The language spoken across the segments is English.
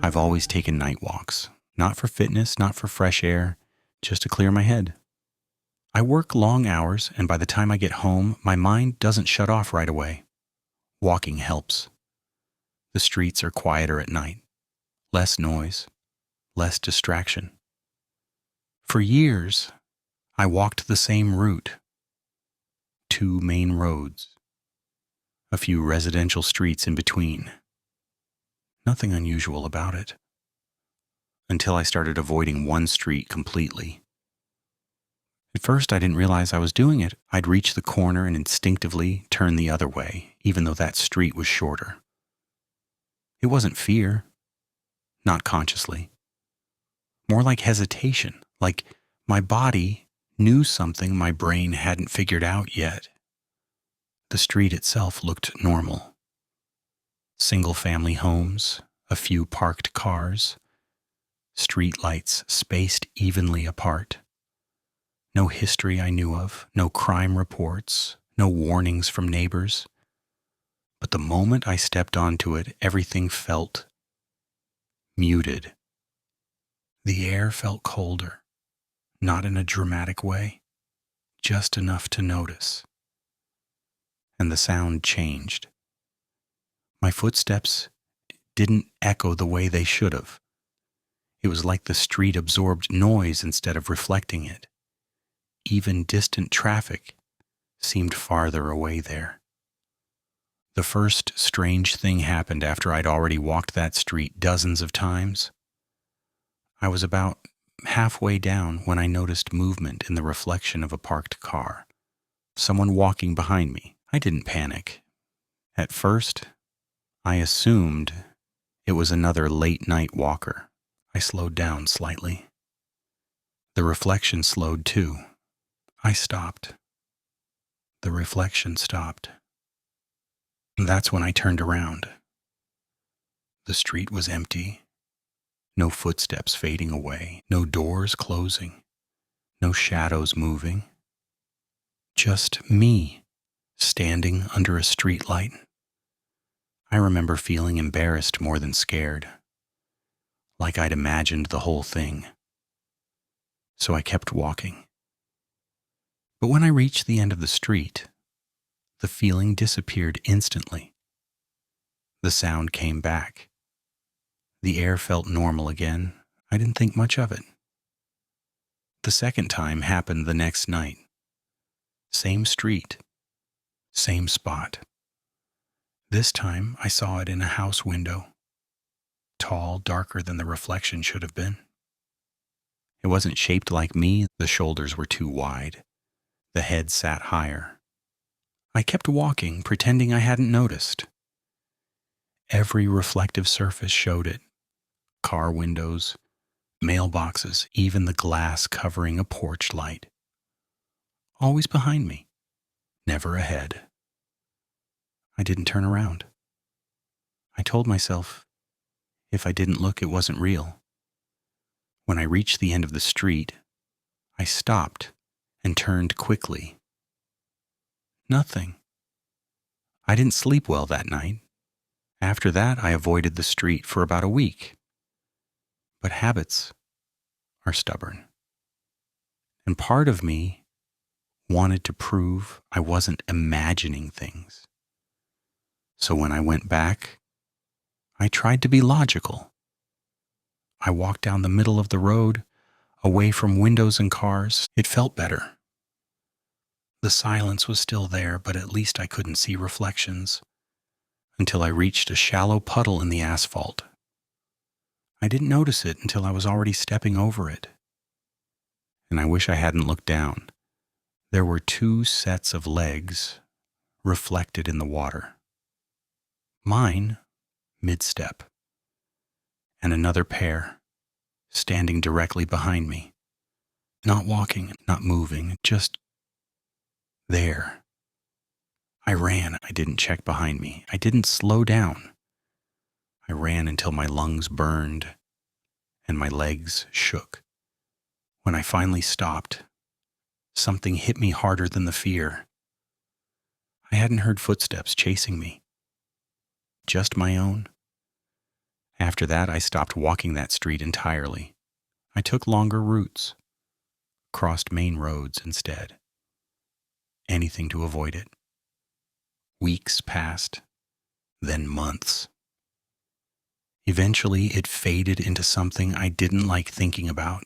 I've always taken night walks, not for fitness, not for fresh air, just to clear my head. I work long hours, and by the time I get home, my mind doesn't shut off right away. Walking helps. The streets are quieter at night, less noise, less distraction. For years, I walked the same route. 2 main roads, a few residential streets in between. Nothing unusual about it. Until I started avoiding one street completely. At first, I didn't realize I was doing it. I'd reach the corner and instinctively turn the other way, even though that street was shorter. It wasn't fear, not consciously. More like hesitation, like my body knew something my brain hadn't figured out yet. The street itself looked normal. Single-family homes, a few parked cars, street lights spaced evenly apart. No history I knew of, no crime reports, no warnings from neighbors. But the moment I stepped onto it, everything felt muted. The air felt colder, not in a dramatic way, just enough to notice. And the sound changed. My footsteps didn't echo the way they should have. It was like the street absorbed noise instead of reflecting it. Even distant traffic seemed farther away there. The first strange thing happened after I'd already walked that street dozens of times. I was about halfway down when I noticed movement in the reflection of a parked car. Someone walking behind me. I didn't panic. At first, I assumed it was another late-night walker. I slowed down slightly. The reflection slowed too. I stopped. The reflection stopped. That's when I turned around. The street was empty. No footsteps fading away. No doors closing. No shadows moving. Just me, standing under a streetlight. I remember feeling embarrassed more than scared. Like I'd imagined the whole thing. So I kept walking. But when I reached the end of the street, the feeling disappeared instantly. The sound came back. The air felt normal again. I didn't think much of it. The second time happened the next night. Same street, same spot. This time I saw it in a house window. Tall, darker than the reflection should have been. It wasn't shaped like me. The shoulders were too wide. The head sat higher. I kept walking, pretending I hadn't noticed. Every reflective surface showed it. Car windows, mailboxes, even the glass covering a porch light. Always behind me, never ahead. I didn't turn around. I told myself, if I didn't look, it wasn't real. When I reached the end of the street, I stopped and turned quickly. Nothing. I didn't sleep well that night. After that, I avoided the street for about a week. But habits are stubborn. And part of me wanted to prove I wasn't imagining things. So when I went back, I tried to be logical. I walked down the middle of the road, away from windows and cars. It felt better. The silence was still there, but at least I couldn't see reflections, until I reached a shallow puddle in the asphalt. I didn't notice it until I was already stepping over it. And I wish I hadn't looked down. There were 2 sets of legs reflected in the water. Mine, mid-step, and another pair, standing directly behind me. Not walking, not moving, just there. I ran. I didn't check behind me. I didn't slow down. I ran until my lungs burned and my legs shook. When I finally stopped, something hit me harder than the fear. I hadn't heard footsteps chasing me. Just my own. After that, I stopped walking that street entirely. I took longer routes, crossed main roads instead. Anything to avoid it. Weeks passed, then months. Eventually, it faded into something I didn't like thinking about,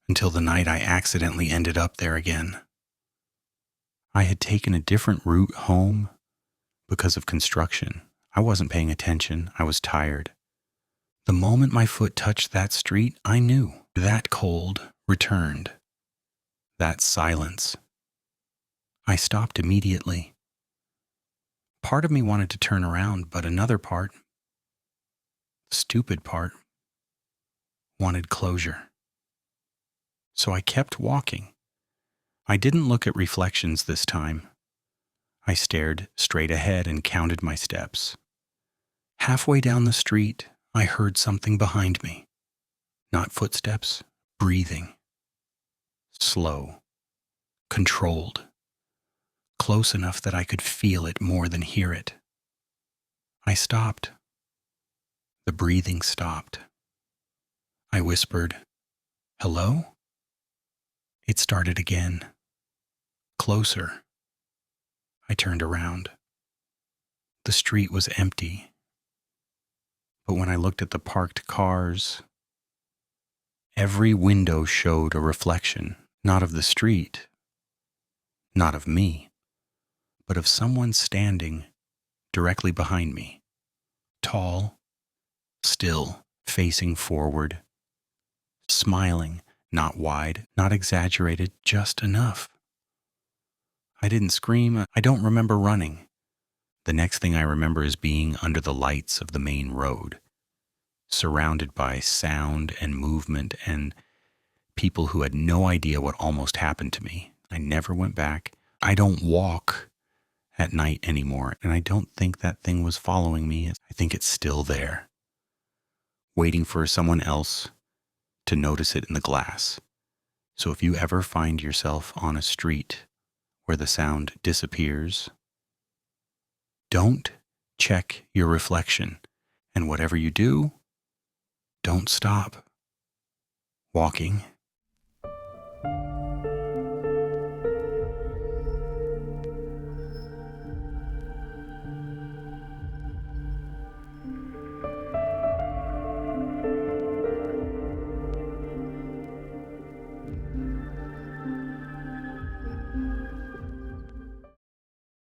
until the night I accidentally ended up there again. I had taken a different route home because of construction. I wasn't paying attention. I was tired. The moment my foot touched that street, I knew that cold returned. That silence. I stopped immediately. Part of me wanted to turn around, but another part, the stupid part, wanted closure. So I kept walking. I didn't look at reflections this time. I stared straight ahead and counted my steps. Halfway down the street, I heard something behind me. Not footsteps, breathing. Slow, controlled, close enough that I could feel it more than hear it. I stopped. The breathing stopped. I whispered, "Hello?" It started again. Closer. I turned around. The street was empty. But when I looked at the parked cars, every window showed a reflection, not of the street, not of me, but of someone standing directly behind me. Tall, still, facing forward, smiling, not wide, not exaggerated, just enough. I didn't scream. I don't remember running. The next thing I remember is being under the lights of the main road, surrounded by sound and movement and people who had no idea what almost happened to me. I never went back. I don't walk at night anymore, and I don't think that thing was following me. I think it's still there, waiting for someone else to notice it in the glass. So if you ever find yourself on a street where the sound disappears, don't check your reflection. And whatever you do, don't stop walking.